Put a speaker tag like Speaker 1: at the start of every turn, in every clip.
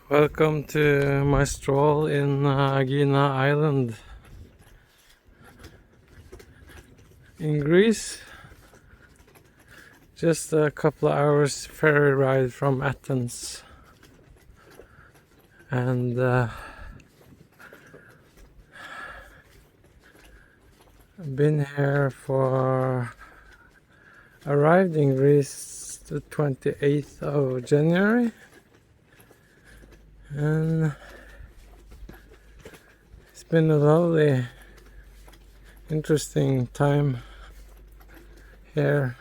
Speaker 1: Welcome to my stroll in Aegina Island in Greece. Just a couple of hours ferry ride from Athens, and I've been here arrived in Greece the 28th of January, and it's been a lovely, interesting time here.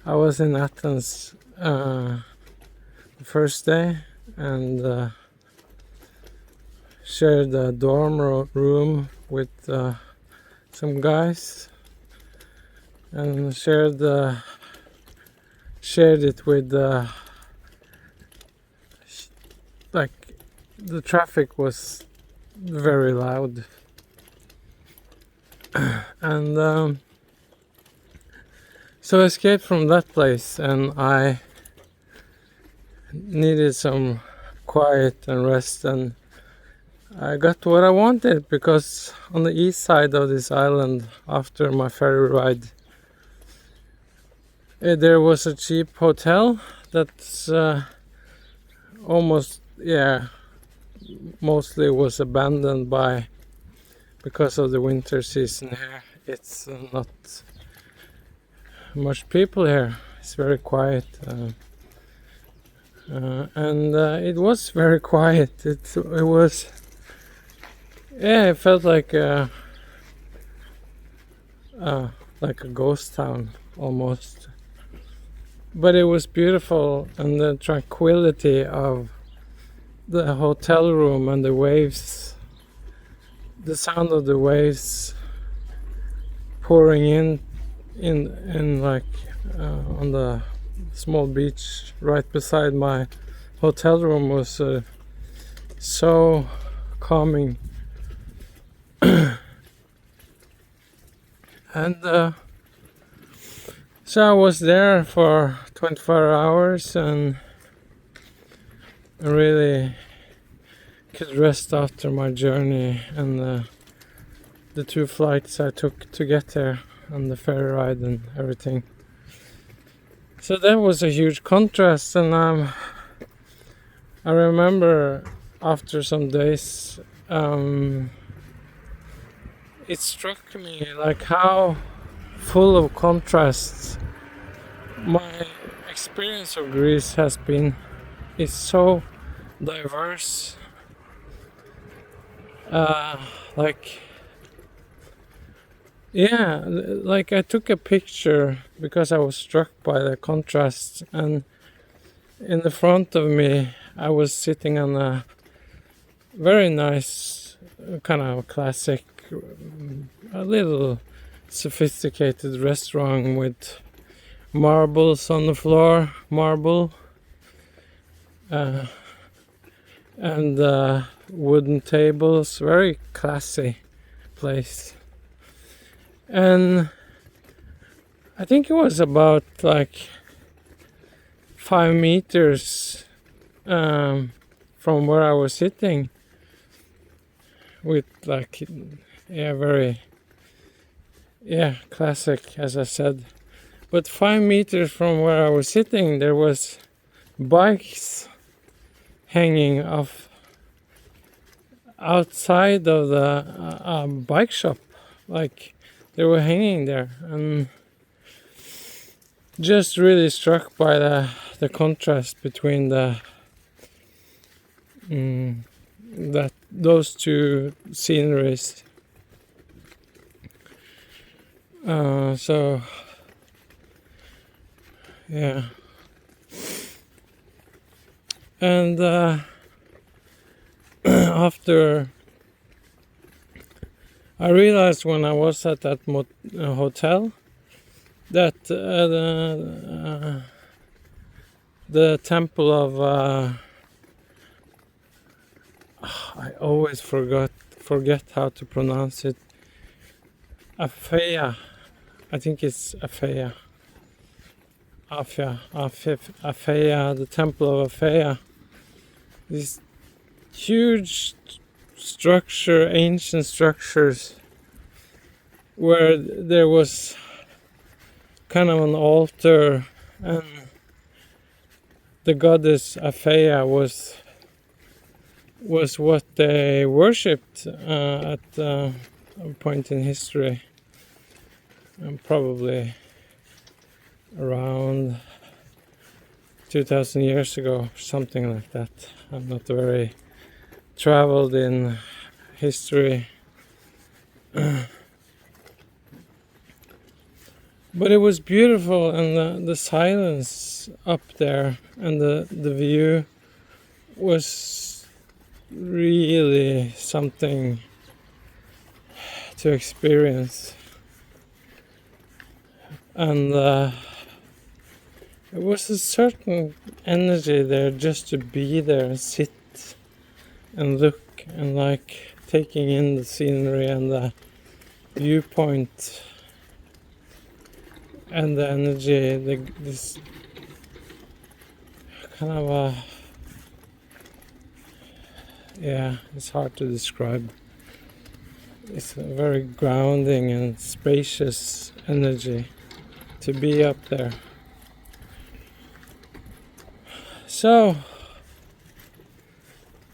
Speaker 1: I was in Athens the first day and shared a dorm room with some guys, and shared it with like the traffic was very loud, and so I escaped from that place, and I needed some quiet and rest, and I got what I wanted, because on the east side of this island, after my ferry ride, there was a cheap hotel that's mostly was abandoned because of the winter season here. It's not much people here. It's very quiet, and it was very quiet. It was, it felt like a ghost town almost. But it was beautiful, and the tranquility of the hotel room and the waves, the sound of the waves pouring in like on the small beach right beside my hotel room was so calming. And so I was there for 24 hours and really could rest after my journey and the 2 flights I took to get there, and the ferry ride and everything. So that was a huge contrast, and I remember after some days it struck me like how full of contrasts my experience of Greece has been. It's so diverse. Like I took a picture because I was struck by the contrasts, and in the front of me I was sitting on a very nice kind of classic, a little sophisticated restaurant with marbles on the floor, and wooden tables, very classy place. And I think it was about like 5 meters from where I was sitting, with like very classic, as I said. But 5 meters from where I was sitting, there was bikes hanging off outside of the bike shop. Like they were hanging there, and just really struck by the contrast between those two sceneries. So yeah, and after I realized when I was at that hotel that the temple of I always forget how to pronounce it. Apheia. I think it's Apheia. Apheia, the temple of Apheia, these huge ancient structures, where there was kind of an altar, and the goddess Athea was what they worshipped at a point in history, and probably around 2000 years ago, something like that. I'm not very traveled in history, but it was beautiful, and the silence up there, and the view was really something to experience. And it was a certain energy there, just to be there and sit and look and like taking in the scenery and the viewpoint and the energy, this kind of it's hard to describe. It's a very grounding and spacious energy to be up there. So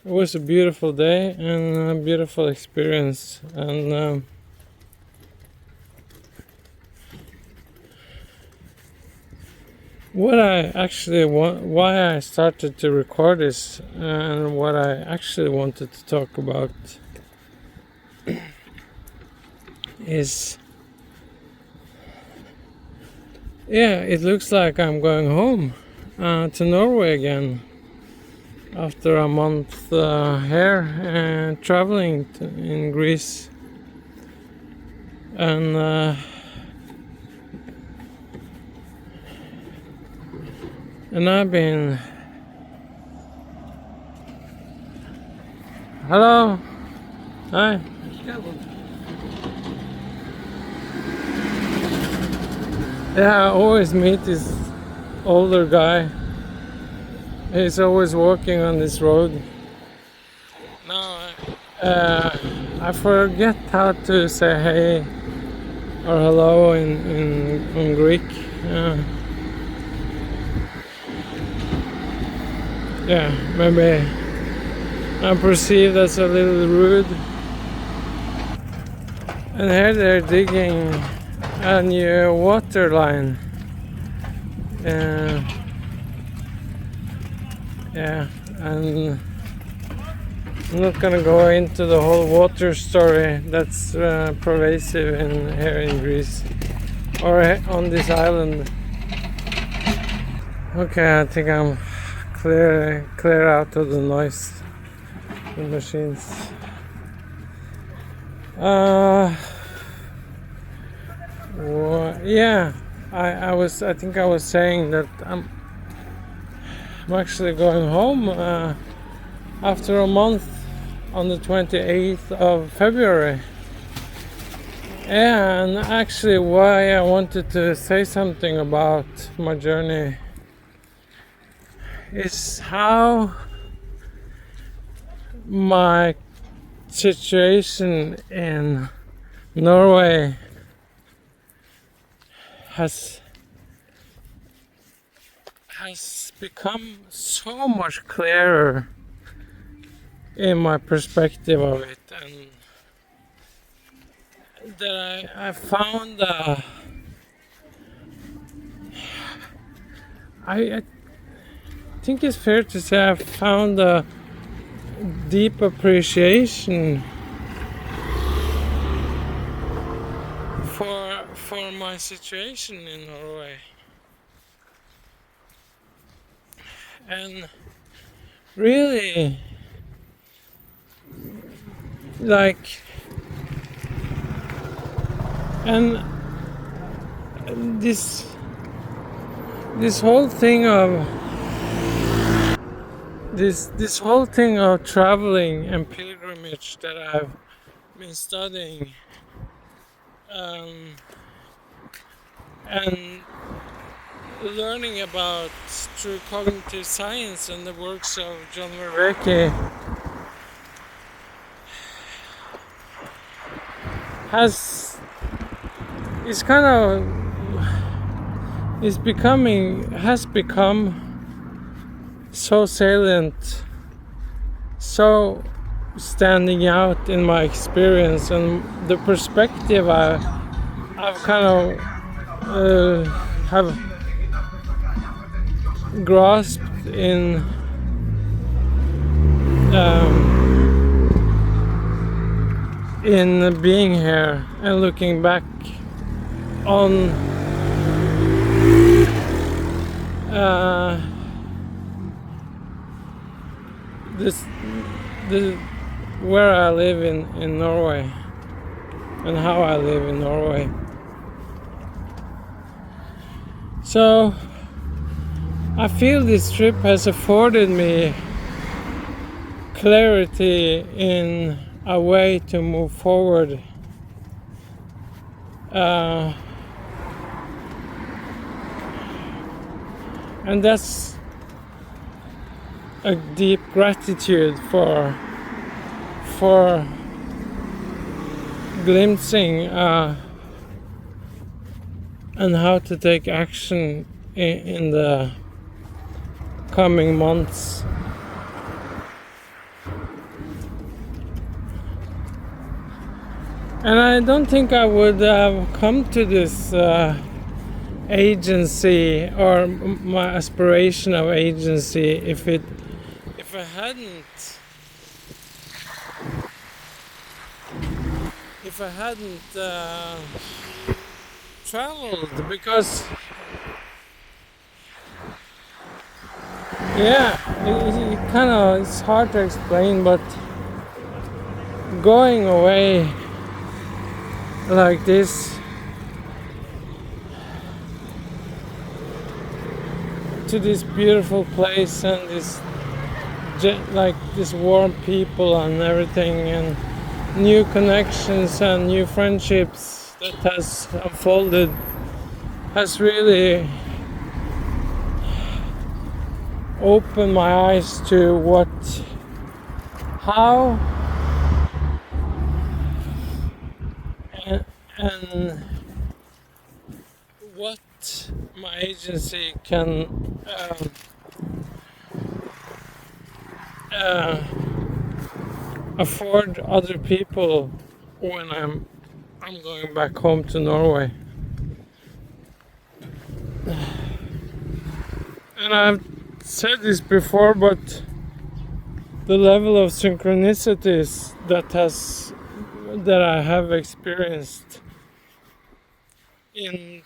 Speaker 1: it was a beautiful day and a beautiful experience, and what I actually why I started to record this, and what I actually wanted to talk about is, it looks like I'm going home to Norway again after a month here and traveling in Greece, and I've been. Hello. Hi. Yeah, I always meet this older guy. He's always walking on this road. Now, I forget how to say hey or hello in Greek. Maybe I perceive that's a little rude. And here they're digging a new water line. And I'm not gonna go into the whole water story that's pervasive here in Greece or on this island. Okay, I think I'm clear out of the noise, the machines. I think I was saying that I'm actually going home after a month on the 28th of February. And actually why I wanted to say something about my journey is how my situation in Norway has become so much clearer in my perspective of it, and that I found I think it's fair to say I found a deep appreciation for my situation in Norway, and really like, and this whole thing of this whole thing of traveling and pilgrimage that I've been studying, and learning about through cognitive science and the works of John Vervaeke has is kind of has become so salient, so standing out in my experience, and the perspective I've kind of have grasped in being here and looking back on the where I live in Norway and how I live in Norway. So I feel this trip has afforded me clarity in a way to move forward. And that's a deep gratitude for glimpsing and how to take action in the coming months. And I don't think I would have come to this agency or my aspiration of agency if I hadn't traveled, because it's hard to explain, but going away like this to this beautiful place and this warm people and everything, and new connections and new friendships that has unfolded, has really opened my eyes to how and what my agency can afford other people when I'm going back home to Norway. And I've said this before, but the level of synchronicities that I have experienced in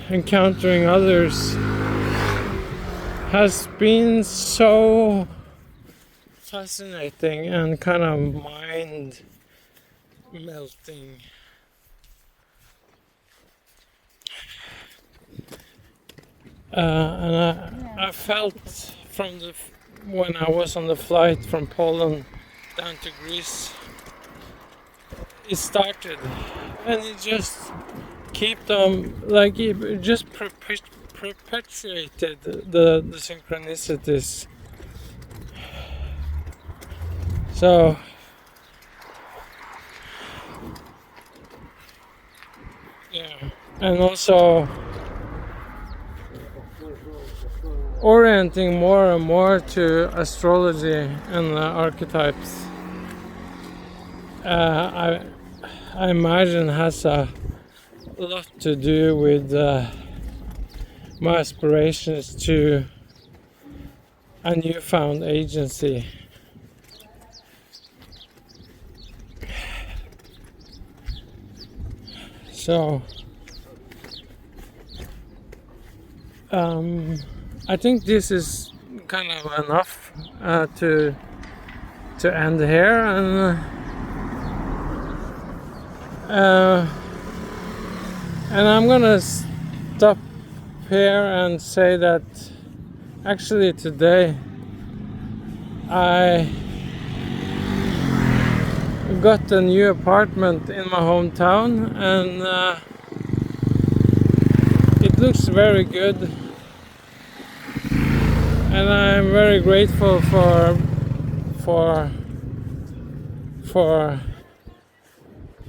Speaker 1: encountering others has been so fascinating and kind of mind melting. And I felt when I was on the flight from Poland down to Greece, it started, and it just kept on, it just perpetuated the synchronicities. So and also orienting more and more to astrology and archetypes. I imagine has a lot to do with my aspirations to a newfound agency. So I think this is kind of enough to end here, and I'm gonna stop here and say that actually today I got a new apartment in my hometown, and it looks very good. and I'm very grateful for for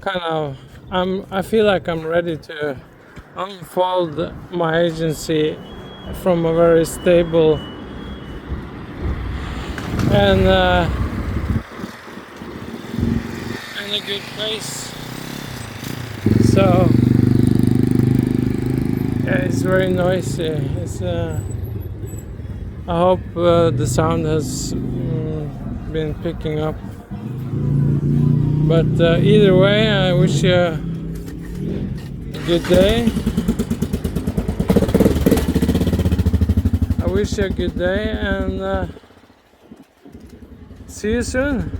Speaker 1: kind of I feel like I'm ready to unfold my agency from a very stable and in a good place. So yeah, it's very noisy. It's I hope the sound has been picking up. But either way, I wish you a good day. I wish you a good day and see you soon.